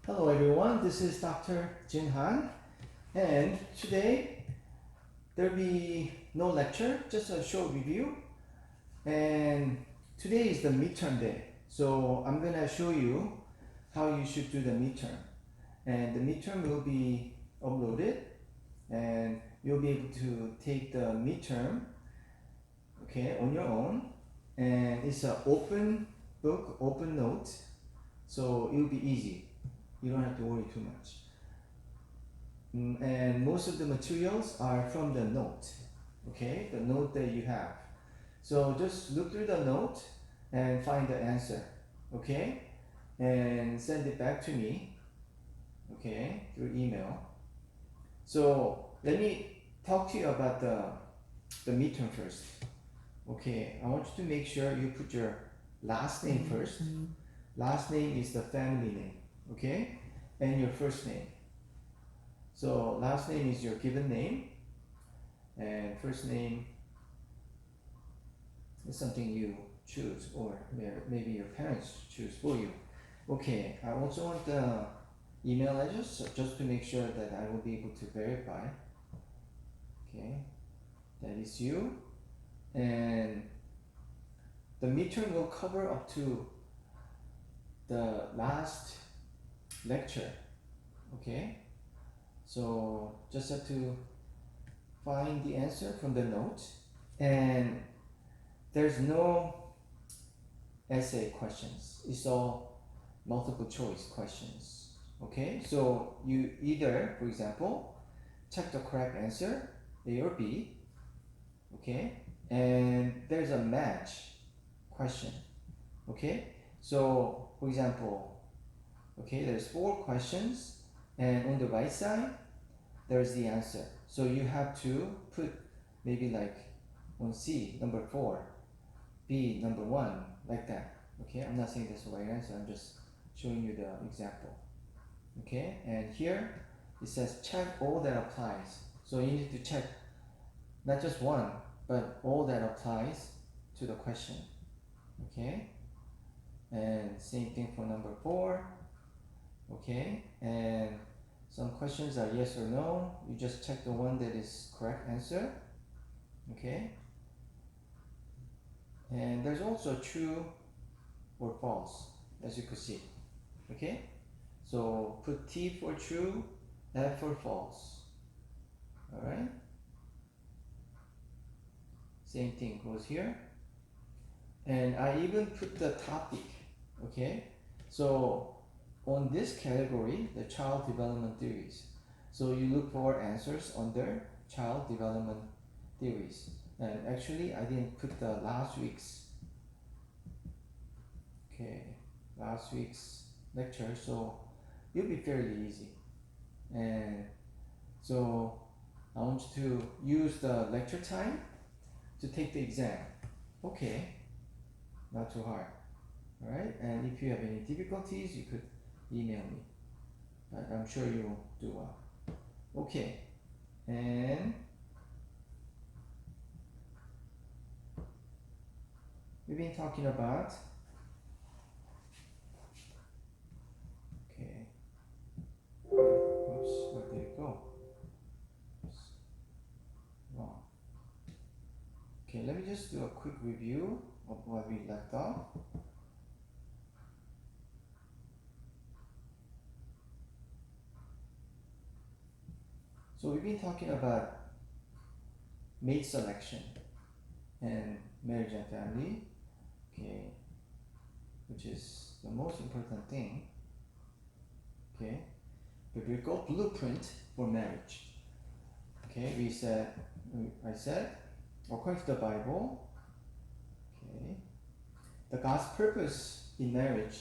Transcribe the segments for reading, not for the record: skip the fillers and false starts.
Hello everyone, this is Dr. Jin Han, and today there'll be no lecture, just a short review. And today is the midterm day, so I'm gonna show you how you should do the midterm. And the midterm will be uploaded, and you'll be able to take the midterm, okay, on your own. And it's an open book, open note, so it'll be easy. You don't have to worry too much. And most of the materials are from the note, okay, the note that you have. So just look through the note and find the answer, okay, and send it back to me, okay, through email. So let me talk to you about the midterm first. Okay, I want you to make sure you put your last name first. Last name is the family name, okay, and your first name. So last name is your given name, and first name is something you choose, or maybe your parents choose for you. Okay, I also want the email address just to make sure that I will be able to verify. Okay, that is you, and the midterm will cover up to the last lecture. Okay, so just have to find the answer from the note, and there's no essay questions. It's all multiple choice questions. Okay, so you either, for example, check the correct answer, A or B. Okay, and there's a match question. Okay, so for example, okay, there's 4 questions, and on the right side there's the answer. So you have to put maybe like on C, number 4, B, number 1, like that. Okay, I'm not saying that's the right answer, I'm just showing you the example. Okay, and here it says check all that applies. So you need to check not just one, but all that applies to the question. Okay, and same thing for number 4. Okay, and some questions are yes or no. You just check the one that is correct answer. Okay, and there's also true or false, as you could see. Okay, so put T for true, F for false. All right, same thing goes here, and I even put the topic. Okay, so on this category, the child development theories, so you look for answers under child development theories. And actually I didn't put the last week's lecture, so it'll be fairly easy. And so I want you to use the lecture time to take the exam. Okay, not too hard. Alright, and if you have any difficulties, you could email me. I'm sure you will do well. Okay, and we've been talking about, okay, oops, where did it go? Oops. Wrong. Okay, let me just do a quick review of what we left off. So we've been talking about mate selection and marriage and family, okay, which is the most important thing, okay, biblical blueprint for marriage. Okay, I said, according to the Bible, okay, the God's purpose in marriage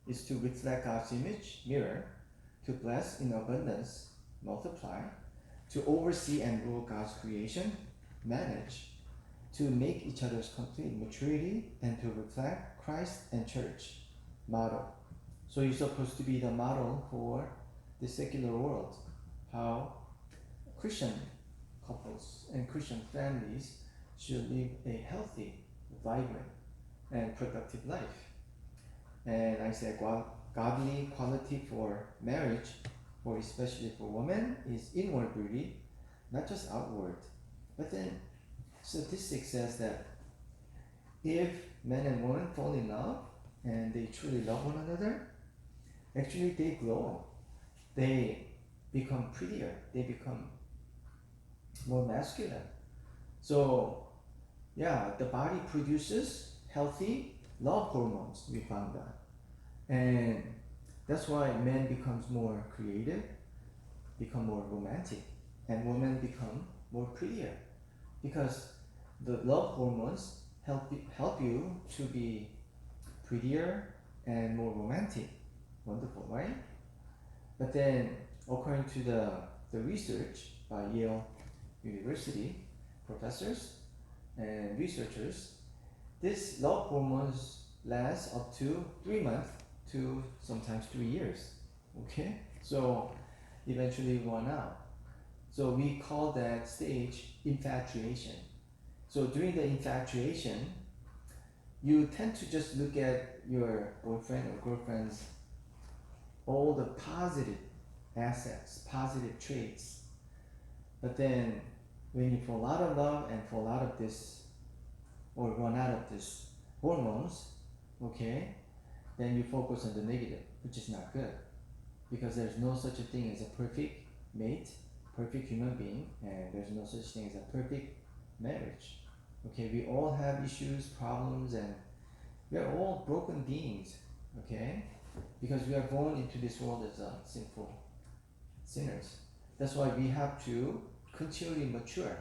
is to reflect God's image, mirror, to bless in abundance, multiply, to oversee and rule God's creation, manage, to make each other's complete maturity, and to reflect Christ and church, model. So you're supposed to be the model for the secular world, how Christian couples and Christian families should live a healthy, vibrant, and productive life. And I said godly quality for marriage, or especially for women, is inward beauty, not just outward. But then statistics says that if men and women fall in love and they truly love one another, actually they glow. They become prettier. They become more masculine. So yeah, the body produces healthy love hormones, we found out. And that's why men becomes more creative, become more romantic, and women become more prettier. Because the love hormones help you to be prettier and more romantic. Wonderful, right? But then, according to the research by Yale University professors and researchers, this love hormones last up to 3 months to sometimes 3 years. Okay, so eventually run out. So we call that stage infatuation. So during the infatuation, you tend to just look at your boyfriend or girlfriend's all the positive assets, positive traits. But then when you fall out of love and fall out of this or run out of this hormones, okay, then you focus on the negative, which is not good. Because there's no such a thing as a perfect mate, perfect human being, and there's no such thing as a perfect marriage. Okay, we all have issues, problems, and we are all broken beings, okay? Because we are born into this world as sinful sinners. That's why we have to continually mature.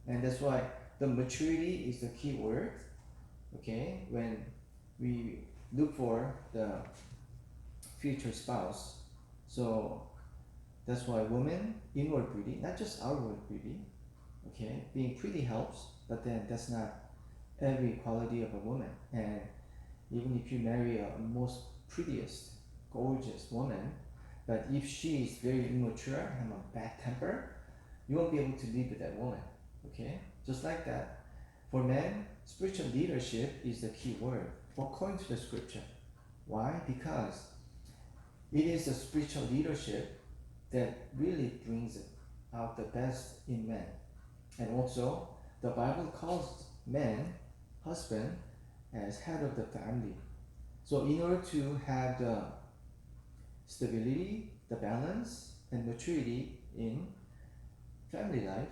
And that's why the maturity is the key word, okay? When we look for the future spouse. So that's why women, inward beauty, not just outward beauty, okay? Being pretty helps, but then that's not every quality of a woman. And even if you marry a most prettiest, gorgeous woman, but if she is very immature, have a bad temper, you won't be able to live with that woman, okay? Just like that. For men, spiritual leadership is the key word, according to the scripture. Why? Because it is the spiritual leadership that really brings out the best in men. And also, the Bible calls men, husband, as head of the family. So in order to have the stability, the balance, and maturity in family life,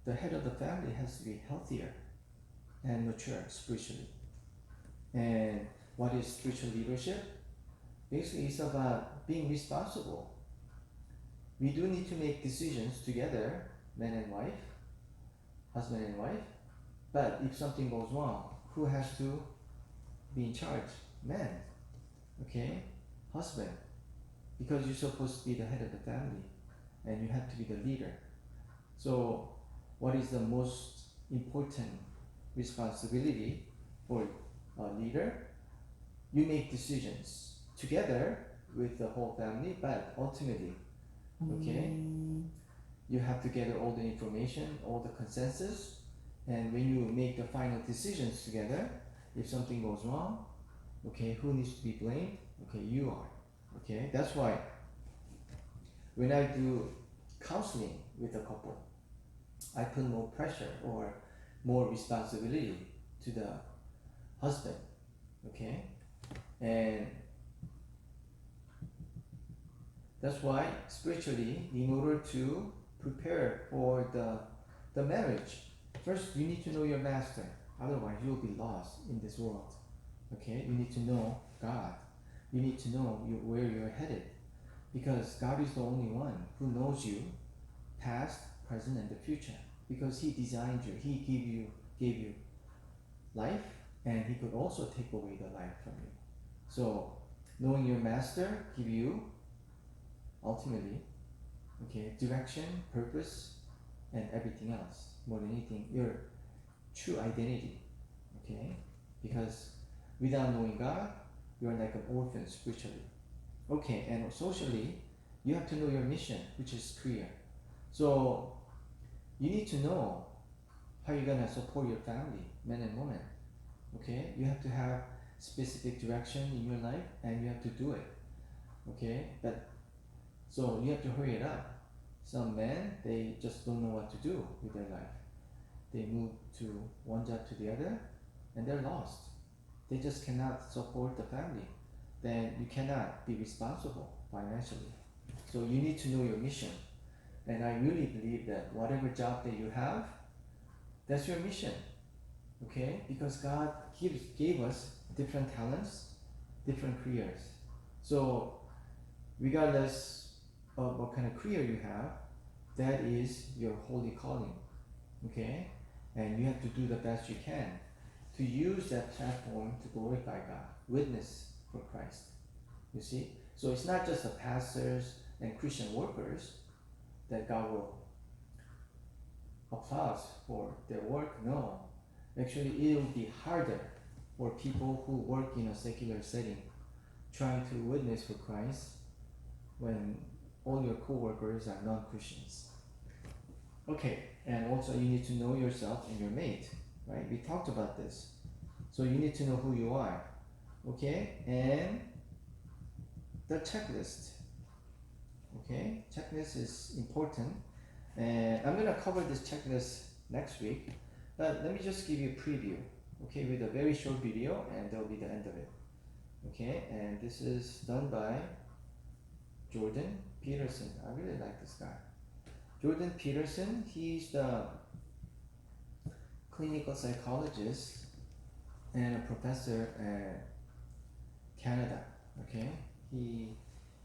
the head of the family has to be healthier and mature spiritually. And what is spiritual leadership? Basically, it's about being responsible. We do need to make decisions together, man and wife, husband and wife. But if something goes wrong, who has to be in charge? Man, okay? Husband. Because you're supposed to be the head of the family and you have to be the leader. So, what is the most important responsibility for a leader? You make decisions together with the whole family, but ultimately, okay, you have to gather all the information, all the consensus, and when you make the final decisions together, if something goes wrong, okay, who needs to be blamed? Okay, you are. Okay, that's why when I do counseling with a couple, I put more pressure or more responsibility to the husband. Okay, and that's why spiritually, in order to prepare for the marriage, first you need to know your master. Otherwise, you'll be lost in this world. Okay, you need to know God. You need to know where you're headed, because God is the only one who knows you, past, present, and the future. Because He designed you, He gave you life, and He could also take away the life from you. So, knowing your master give you ultimately, okay, direction, purpose, and everything else. More than anything, your true identity. Okay, because without knowing God, you are like an orphan spiritually. Okay, and socially, you have to know your mission, which is clear. So you need to know how you're gonna support your family, men and women. Okay, you have to have specific direction in your life, and you have to do it. Okay, but so you have to hurry it up. Some men, they just don't know what to do with their life. They move to one job to the other, and they're lost. They just cannot support the family. Then you cannot be responsible financially. So you need to know your mission. And I really believe that whatever job that you have, that's your mission. Okay? Because God gave us different talents, different careers. So regardless of what kind of career you have, that is your holy calling. Okay? And you have to do the best you can to use that platform to glorify God, witness for Christ. You see? So it's not just the pastors and Christian workers that God will applaud for their work. No. Actually, it will be harder for people who work in a secular setting, trying to witness for Christ when all your co-workers are non-Christians. Okay, and also you need to know yourself and your mate, right? We talked about this. So you need to know who you are, okay? And the checklist, okay? Checklist is important. And I'm gonna cover this checklist next week, but let me just give you a preview, okay? With a very short video, and that'll be the end of it, okay? And this is done by Jordan Peterson. I really like this guy. Jordan Peterson, he's the clinical psychologist and a professor at Canada, okay? He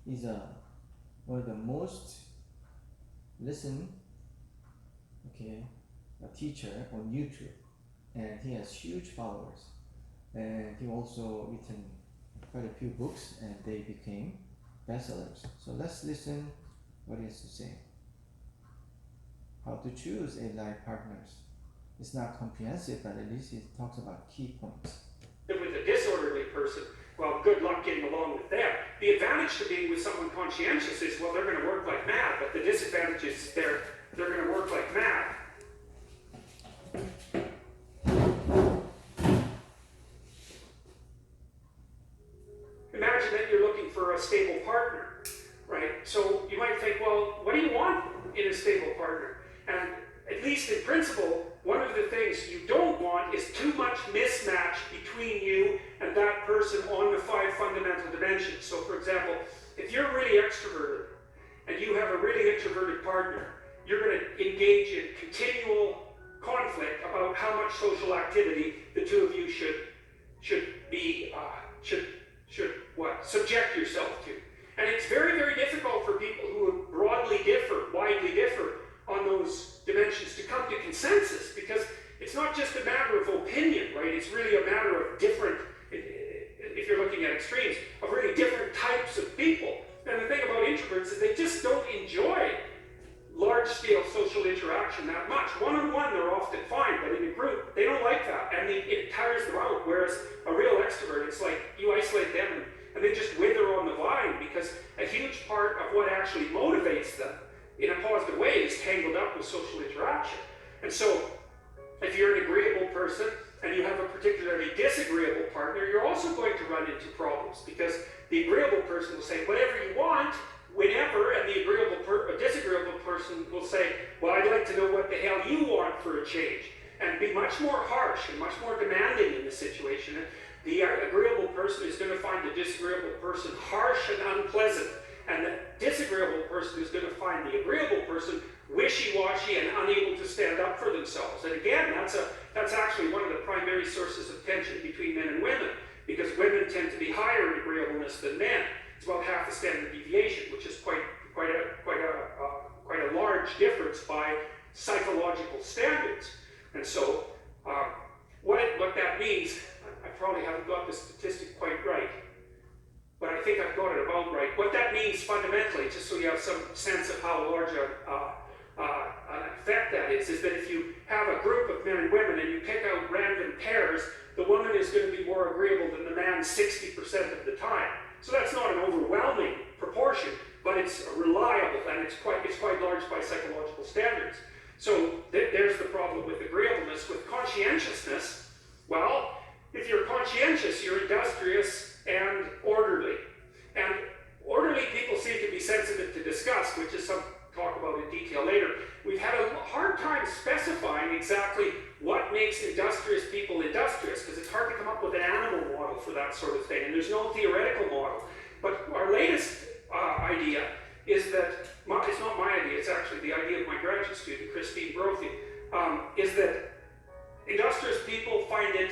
is one of the most listened, okay, a teacher on YouTube, and he has huge followers. And he also written quite a few books, and they became bestsellers. So let's listen what he has to say. How to choose a life partners. It's not comprehensive, but at least he talks about key points. With a disorderly person, well, good luck getting along with them. The advantage to being with someone conscientious is, well, they're going to work like mad, but the disadvantage is they're going to work like mad. Imagine that you're looking for a stable partner, right? So you might think, well, what do you want in a stable partner? And at least in principle, one of the things you don't want is too much mismatch between you and that person on the 5 fundamental dimensions. So for example, if you're really extroverted and you have a really introverted partner, you're going to engage in continual conflict about how much social activity the two of you should subject yourself to. And it's very, very difficult for people who widely differ on those dimensions to come to consensus, because it's not just a matter of opinion, right? It's really a matter of different, if you're looking at extremes, of really different types of people. And the thing about introverts is they just don't enjoy large-scale social interaction that much. One-on-one, they're often fine, but in a group, they don't like that, and it tires them out. Whereas a real extrovert, it's like you isolate them and they just wither on the vine, because a huge part of what actually motivates them in a positive way is tangled up with social interaction. And so, if you're an agreeable person and you have a particularly disagreeable partner, you're also going to run into problems, because the agreeable person will say whatever you want, whenever, and the disagreeable person will say, well, I'd like to know what the hell you want for a change, and be much more harsh and much more demanding in the situation. And the agreeable person is going to find the disagreeable person harsh and unpleasant, and the disagreeable person is going to find the agreeable person wishy-washy and unable to stand up for themselves. And again, that's actually one of the primary sources of tension between men and women, because women tend to be higher in agreeableness than men. It's about half the standard deviation, which is quite a large difference by psychological standards. And so, what that means, I probably haven't got the statistic quite right, but I think I've got it about right. What that means fundamentally, just so you have some sense of how large an effect that is that if you have a group of men and women and you pick out random pairs, the woman is going to be more agreeable than the man 60% of the time. So that's not an overwhelming proportion, but it's reliable, and it's quite large by psychological standards. So there's the problem with agreeableness. With conscientiousness, well, if you're conscientious, you're hard time specifying exactly what makes industrious people industrious, because it's hard to come up with an animal model for that sort of thing, and there's no theoretical model. But our latest idea is that, it's not my idea, it's actually the idea of my graduate student, Christine Brophy, is that industrious people find it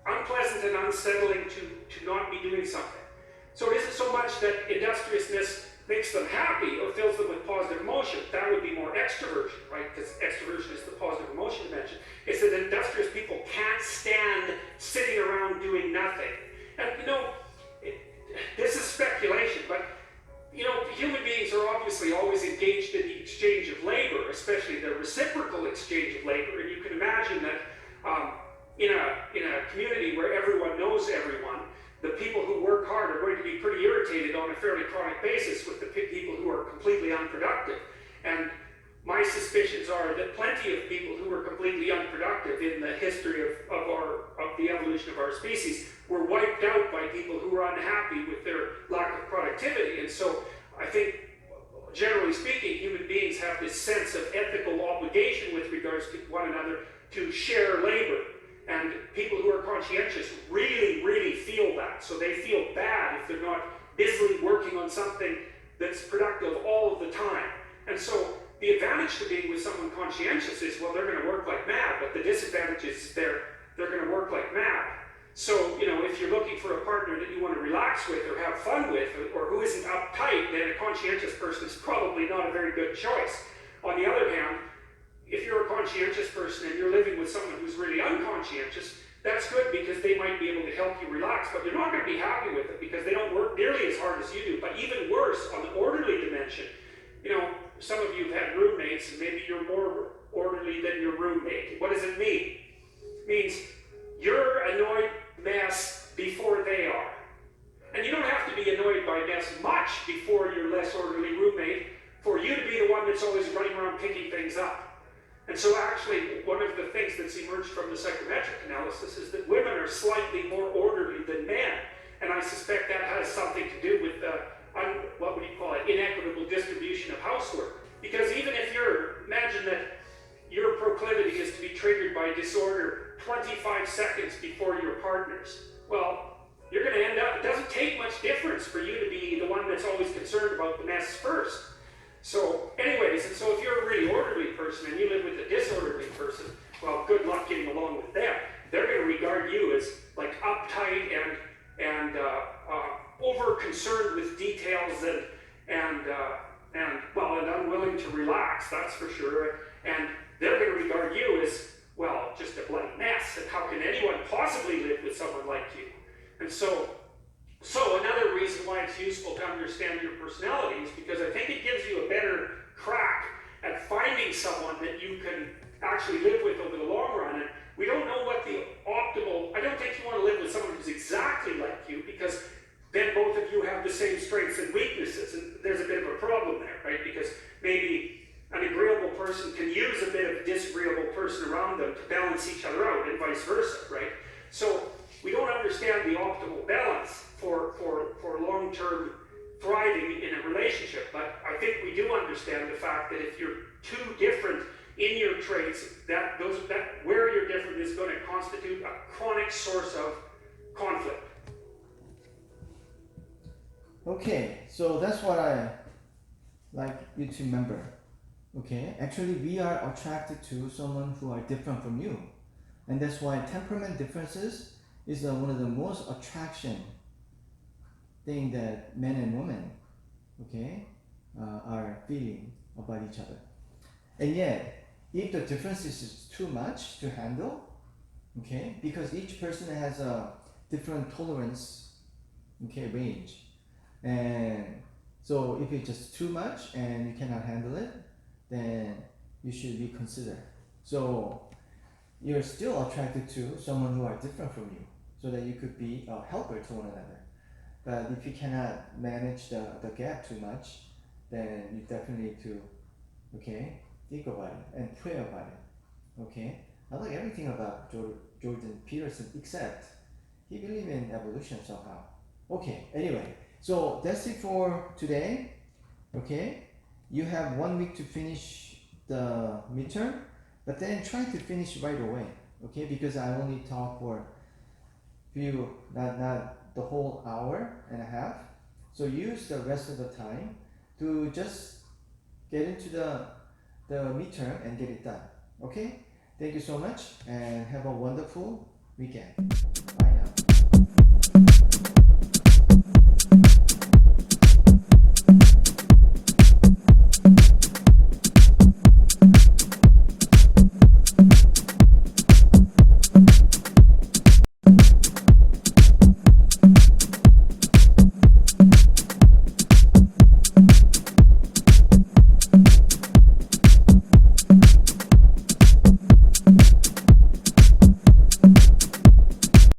unpleasant and unsettling to not be doing something. So it isn't so much that industriousness makes them happy or fills them with positive emotion. That would be more extroversion, right? Because extroversion is the positive emotion dimension. It's that industrious people can't stand sitting around doing nothing. And this is speculation, but human beings are obviously always engaged in the exchange of labor, especially the reciprocal exchange of labor. And you can imagine that in a community where everyone knows everyone, the people who work hard are going to be pretty irritated on a fairly chronic basis with the people who are completely unproductive. And my suspicions are that plenty of people who were completely unproductive in the history of the evolution of our species were wiped out by people who were unhappy with their lack of productivity. And so I think, generally speaking, human beings have this sense of ethical obligation with regards to one another to share labor. And people who are conscientious really, really feel that. So they feel bad if they're not busily working on something that's productive all of the time. And so the advantage to being with someone conscientious is, well, they're going to work like mad, but the disadvantage is they're going to work like mad. So, if you're looking for a partner that you want to relax with or have fun with, or who isn't uptight, then a conscientious person is probably not a very good choice. On the other hand, if you're a conscientious person and you're living with someone who's really unconscientious, that's good because they might be able to help you relax, but you're not going to be happy with it because they don't work nearly as hard as you do. But even worse, on the orderly dimension, some of you have had roommates and maybe you're more orderly than your roommate. What does it mean? It means you're annoyed mess before they are. And you don't have to be annoyed by mess much before your less orderly roommate for you to be the one that's always running around picking things up. And so actually, one of the things that's emerged from the psychometric analysis is that women are slightly more orderly than men. And I suspect that has something to do with the, what would you call it, inequitable distribution of housework. Because even if imagine that your proclivity is to be triggered by disorder 25 seconds before your partner's, well, you're going to end up, it doesn't take much difference for you to be the one that's always concerned about the mess first. So anyways, and so if you're a really orderly person and you live with a disorderly person, well, good luck getting along with them. They're going to regard you as like uptight and over concerned with details and unwilling to relax, that's for sure. And they're going to regard you as, well, just a bloody mess. And how can anyone possibly live with someone like you? And so another reason why it's useful to understand your personality is because I think it gives you a better crack at finding someone that you can actually live with over the long run. And we don't know what the optimal, I don't think you want to live with someone who's exactly like you, because then both of you have the same strengths and weaknesses, and there's a bit of a problem there, right? Because maybe an agreeable person can use a bit of a disagreeable person around them to balance each other out, and vice versa, right? So we don't understand the optimal balance for long-term thriving in a relationship, but I think we do understand the fact that if you're too different in your traits, that where you're different is going to constitute a chronic source of conflict. Okay, so that's what I like you to remember. Okay, actually we are attracted to someone who are different from you, and that's why temperament differences is one of the most attraction thing that men and women, okay, are feeling about each other. And yet, if the differences is too much to handle, okay, because each person has a different tolerance, okay, range, and so if it's just too much and you cannot handle it, then you should reconsider. So you're still attracted to someone who are different from you, so that you could be a helper to one another. But if you cannot manage the gap too much, then you definitely need to, okay, think about it and pray about it. Okay, I like everything about Jordan Peterson except he believes in evolution somehow. Okay, anyway, so that's it for today. Okay, you have 1 week to finish the midterm, but then try to finish right away. Okay, because I only talk for few, not the whole hour and a half. So use the rest of the time to just get into the midterm and get it done. Okay? Thank you so much and have a wonderful weekend.